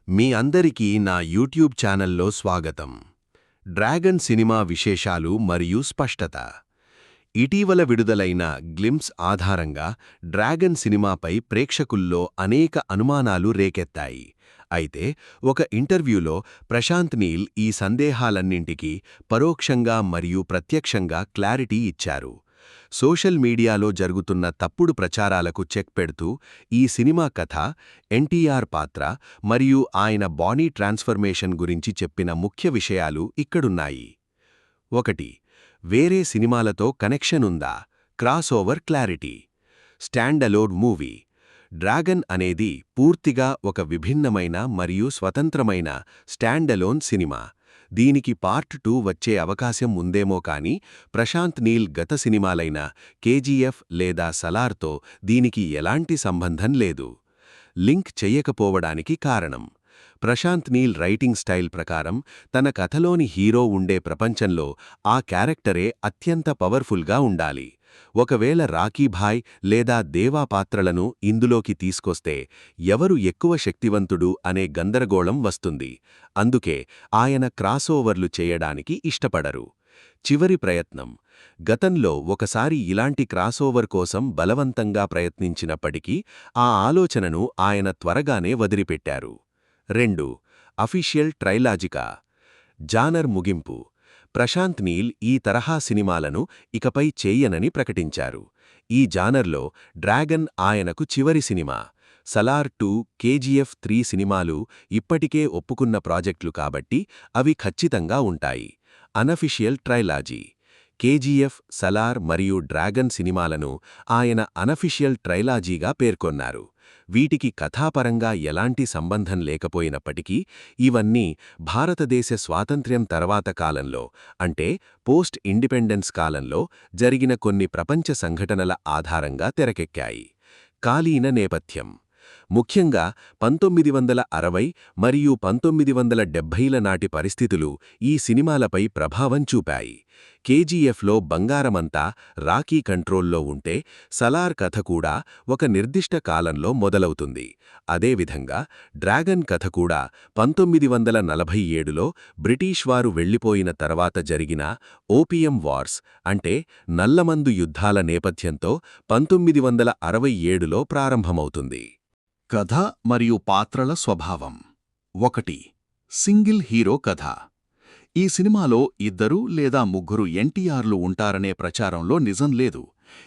మీ అందరికీ నా యూట్యూబ్ ఛానల్లో స్వాగతం. డ్రాగన్ సినిమా విశేషాలు మరియు స్పష్టత. ఇటీవల విడుదలైన గ్లింప్స్ ఆధారంగా డ్రాగన్ సినిమాపై ప్రేక్షకుల్లో అనేక అనుమానాలు రేకెత్తాయి. అయితే ఒక ఇంటర్వ్యూలో ప్రశాంత్ నీల్ ఈ సందేహాలన్నింటికీ పరోక్షంగా మరియు ప్రత్యక్షంగా క్లారిటీ ఇచ్చారు. సోషల్ మీడియాలో జరుగుతున్న తప్పుడు ప్రచారాలకు చెక్ పెడుతూ ఈ సినిమా కథ, ఎన్టీఆర్ పాత్ర మరియు ఆయన బాడీ ట్రాన్స్ఫర్మేషన్ గురించి చెప్పిన ముఖ్య విషయాలు ఇక్కడున్నాయి. 1. వేరే సినిమాలతో కనెక్షన్ ఉందా? Cross over clarity. Stand alone movie. Dragon అనేది పూర్తిగా ఒక విభిన్నమైన మరియు స్వతంత్రమైన స్టాండ్ అలోన్ సినిమా. దీనికి పార్ట్ 2 వచ్చే అవకాశం ఉందేమో కానీ ప్రశాంత్ నీల్ గత సినిమాలైన కేజీఎఫ్ లేదా సలార్తో దీనికి ఎలాంటి సంబంధం లేదు. లింక్ చెయ్యకపోవడానికి కారణం: ప్రశాంత్ నీల్ రైటింగ్ స్టైల్ ప్రకారం తన కథలోని హీరో ఉండే ప్రపంచంలో ఆ క్యారెక్టరే అత్యంత పవర్ఫుల్గా ఉండాలి. ఒకవేళ రాకీభాయ్ లేదా దేవా పాత్రలను ఇందులోకి తీసుకొస్తే ఎవరు ఎక్కువ శక్తివంతుడు అనే గందరగోళం వస్తుంది. అందుకే ఆయన క్రాసోవర్లు చేయడానికి ఇష్టపడరు. చివరి ప్రయత్నం. గతంలో ఒకసారి ఇలాంటి క్రాసోవర్ కోసం బలవంతంగా ప్రయత్నించినప్పటికీ ఆ ఆలోచనను ఆయన త్వరగానే వదిలిపెట్టారు. 2. అఫీషియల్ ట్రైలాజికా. జానర్ ముగింపు. ప్రశాంత్ నీల్ ఈ తరహా సినిమాలను ఇకపై చేయనని ప్రకటించారు. ఈ జానర్లో డ్రాగన్ ఆయనకు చివరి సినిమా. సలార్ 2, కేజీఎఫ్ 3 సినిమాలు ఇప్పటికే ఒప్పుకున్న ప్రాజెక్టులు కాబట్టి అవి ఖచ్చితంగా ఉంటాయి. అనఫిషియల్ ట్రైలాజీ. కేజీఎఫ్, సలార్ మరియు డ్రాగన్ సినిమాలను ఆయన అనఫిషియల్ ట్రైలాజీగా పేర్కొన్నారు. వీటికి కథాపరంగా ఎలాంటి సంబంధం లేకపోయినప్పటికీ ఇవన్నీ భారతదేశ స్వాతంత్ర్యం తర్వాత కాలంలో, అంటే పోస్ట్ ఇండిపెండెన్స్ కాలంలో జరిగిన కొన్ని ప్రపంచ సంఘటనల ఆధారంగా తెరకెక్కాయి. కాలీన నేపథ్యం. ముఖ్యంగా 1960 మరియు 1970ల నాటి పరిస్థితులు ఈ సినిమాలపై ప్రభావం చూపాయి. కేజీఎఫ్లో బంగారమంతా రాకీ కంట్రోల్లో ఉంటే సలార్ కథ కూడా ఒక నిర్దిష్ట కాలంలో మొదలవుతుంది. అదేవిధంగా డ్రాగన్ కథ కూడా 1947లో బ్రిటీష్ వారు వెళ్లిపోయిన తర్వాత జరిగిన ఓపియం వార్స్, అంటే నల్లమందు యుద్ధాల నేపథ్యంతో 1967లో ప్రారంభమవుతుంది. కథ మరియు పాత్రల స్వభావం. 1. సింగిల్ హీరో కథ. ఈ సినిమాలో 2 లేదా 3 ఎన్టీఆర్లు ఉంటారనే ప్రచారంలో నిజం లేదు.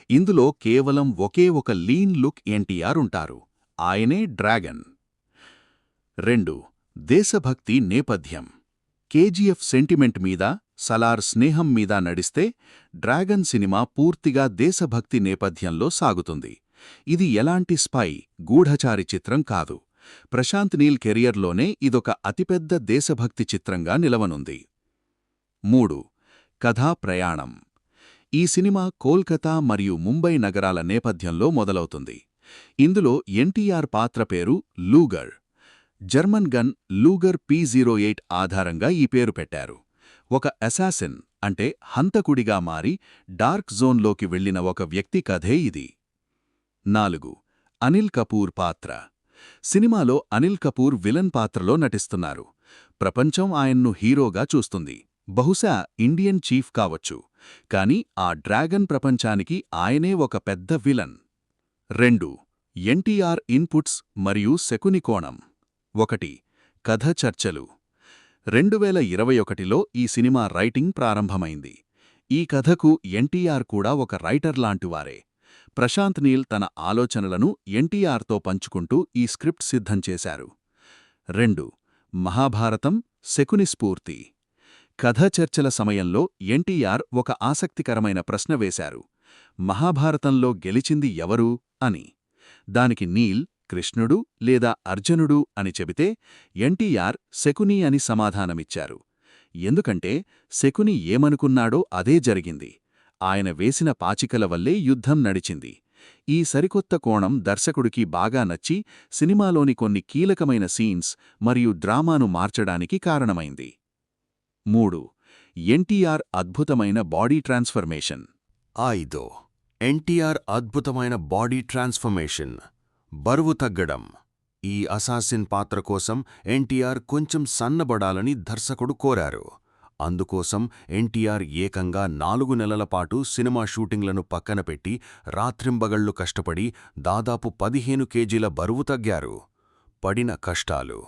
ఇందులో కేవలం ఒకే ఒక లీన్ లుక్ ఎన్టీఆర్ ఉంటారు. ఆయనే డ్రాగన్. 2. దేశభక్తి నేపథ్యం. కేజీఎఫ్ సెంటిమెంట్ మీద, సలార్ స్నేహం మీద నడిస్తే డ్రాగన్ సినిమా పూర్తిగా దేశభక్తి నేపథ్యంలో సాగుతుంది. ఇది ఎలాంటి స్పై, గూఢచారి చిత్రం కాదు. ప్రశాంత్ నీల్ కెరియర్లోనే ఇదొక అతిపెద్ద దేశభక్తి చిత్రంగా నిలవనుంది. 3. కథా ప్రయాణం. ఈ సినిమా కోల్కతా మరియు ముంబై నగరాల నేపథ్యంలో మొదలవుతుంది. ఇందులో ఎన్టీఆర్ పాత్ర పేరు Luger. German gun Luger P08 ఆధారంగా ఈ పేరు పెట్టారు. ఒక అసాసిన్, అంటే హంతకుడిగా మారి డార్క్ జోన్లోకి వెళ్లిన ఒక వ్యక్తి కథే ఇది. 4. అనిల్ కపూర్ పాత్ర. సినిమాలో అనిల్ కపూర్ విలన్ పాత్రలో నటిస్తున్నారు. ప్రపంచం ఆయన్ను హీరోగా చూస్తుంది. బహుశా ఇండియన్ చీఫ్ కావచ్చు. కాని ఆ డ్రాగన్ ప్రపంచానికి ఆయనే ఒక పెద్ద విలన్. 2. ఎన్టీఆర్ ఇన్పుట్స్ మరియు శకుని కోణం. 1. కథ చర్చలు. 2021లో ఈ సినిమా రైటింగ్ ప్రారంభమైంది. ఈ కథకు ఎన్టీఆర్ కూడా ఒక రైటర్ లాంటివారే. ప్రశాంత్ నీల్ తన ఆలోచనలను ఎన్టీఆర్తో పంచుకుంటూ ఈ స్క్రిప్ట్ సిద్ధం చేశారు. 2. మహాభారతం, శకుని స్ఫూర్తి. కథ చర్చల సమయంలో ఎన్టీఆర్ ఒక ఆసక్తికరమైన ప్రశ్న వేశారు: మహాభారతంలో గెలిచింది ఎవరు అని. దానికి నీల్ కృష్ణుడు లేదా అర్జునుడు అని చెబితే ఎన్టీఆర్ శకుని అని సమాధానమిచ్చారు. ఎందుకంటే శకుని ఏమనుకున్నాడో అదే జరిగింది. ఆయన వేసిన పాచికల వల్లే యుద్ధం నడిచింది. ఈ సరికొత్త కోణం దర్శకుడికి బాగా నచ్చి సినిమాలోని కొన్ని కీలకమైన సీన్స్ మరియు డ్రామాను మార్చడానికి కారణమైంది. 3. ఎన్టీఆర్ అద్భుతమైన బాడీ ట్రాన్స్ఫర్మేషన్. 5. ఎన్టీఆర్ అద్భుతమైన బాడీ ట్రాన్స్ఫర్మేషన్. బరువు తగ్గడం. ఈ అసాసిన్ పాత్ర కోసం ఎన్టీఆర్ కొంచెం సన్నబడాలని దర్శకుడు కోరారు. అందుకోసం ఎన్టీఆర్ ఏకంగా 4 నెలల పాటు సినిమా షూటింగ్లను పక్కన పెట్టి రాత్రింబగళ్లు కష్టపడి దాదాపు 15 కేజీల బరువు తగ్గారు. పడిన కష్టాలు.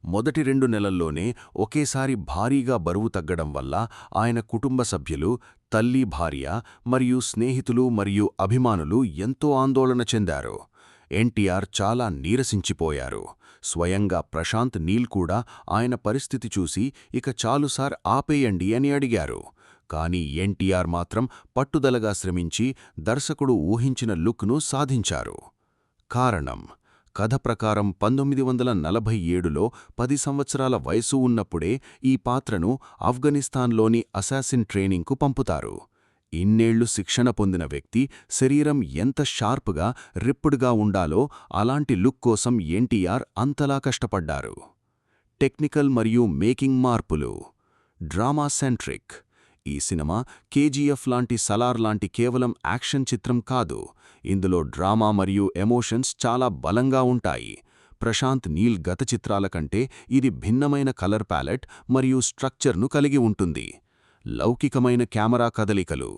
మొదటి 2 నెలల్లోనే ఒకేసారి భారీగా బరువు తగ్గడం వల్ల ఆయన కుటుంబ సభ్యులు, తల్లి, భార్య మరియు స్నేహితులు మరియు అభిమానులు ఎంతో ఆందోళన చెందారు. ఎన్టీఆర్ చాలా నీరసించిపోయారు. స్వయంగా ప్రశాంత్ నీల్ కూడా ఆయన పరిస్థితి చూసి ఇక చాలు సార్ ఆపేయండి అని అడిగారు. కానీ ఎన్టీఆర్ మాత్రం పట్టుదలగా శ్రమించి దర్శకుడు ఊహించిన లుక్ను సాధించారు. కారణం: కథ ప్రకారం 1947లో 10 సంవత్సరాల వయసు ఉన్నప్పుడే ఈ పాత్రను ఆఫ్ఘనిస్తాన్లోని అసాసిన్ ట్రైనింగ్కు పంపుతారు. ఇన్నేళ్లు శిక్షణ పొందిన వ్యక్తి శరీరం ఎంత షార్ప్గా, రిప్పుడ్గా ఉండాలో అలాంటి లుక్ కోసం ఎన్టీఆర్ అంతలా కష్టపడ్డారు. టెక్నికల్ మరియు మేకింగ్ మార్పులు. Drama centric. ఈ సినిమా కేజీఎఫ్ లాంటి, సలార్ లాంటి కేవలం యాక్షన్ చిత్రం కాదు. ఇందులో డ్రామా మరియు ఎమోషన్స్ చాలా బలంగా ఉంటాయి. ప్రశాంత్ నీల్ గత చిత్రాల కంటే ఇది భిన్నమైన కలర్ ప్యాలెట్ మరియు స్ట్రక్చర్ను కలిగి ఉంటుంది. లౌకికమైన కెమెరా కదలికలు.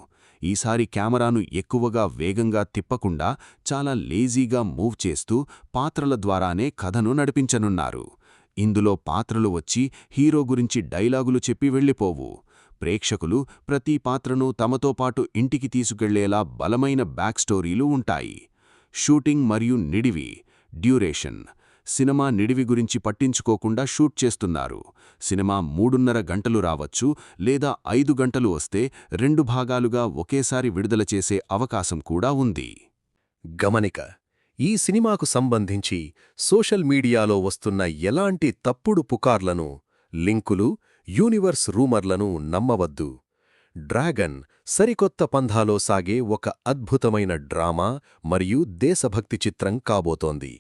ఈసారి కెమెరాను ఎక్కువగా వేగంగా తిప్పకుండా చాలా లేజీగా మూవ్ చేస్తూ పాత్రల ద్వారానే కథను నడిపించనున్నారు. ఇందులో పాత్రలు వచ్చి హీరో గురించి డైలాగులు చెప్పి వెళ్ళిపోవు. ప్రేక్షకులు ప్రతి పాత్రను తమతో పాటు ఇంటికి తీసుకెళ్లేలా బలమైన బ్యాక్ స్టోరీలు ఉంటాయి. షూటింగ్ మరియు నిడివి. డ్యూరేషన్. సినిమా నిడివి గురించి పట్టించుకోకుండా షూట్ చేస్తున్నారు. సినిమా 3.5 గంటలు రావచ్చు, లేదా 5 గంటలు వస్తే 2 భాగాలుగా ఒకేసారి విడుదల చేసే అవకాశం కూడా ఉంది. గమనిక: ఈ సినిమాకు సంబంధించి సోషల్ మీడియాలో వస్తున్న ఎలాంటి తప్పుడు పుకార్లను, లింకులు, యూనివర్స్ రూమర్లను నమ్మవద్దు. డ్రాగన్ సరికొత్త పంథాలో సాగే ఒక అద్భుతమైన డ్రామా మరియు దేశభక్తి చిత్రం కాబోతోంది.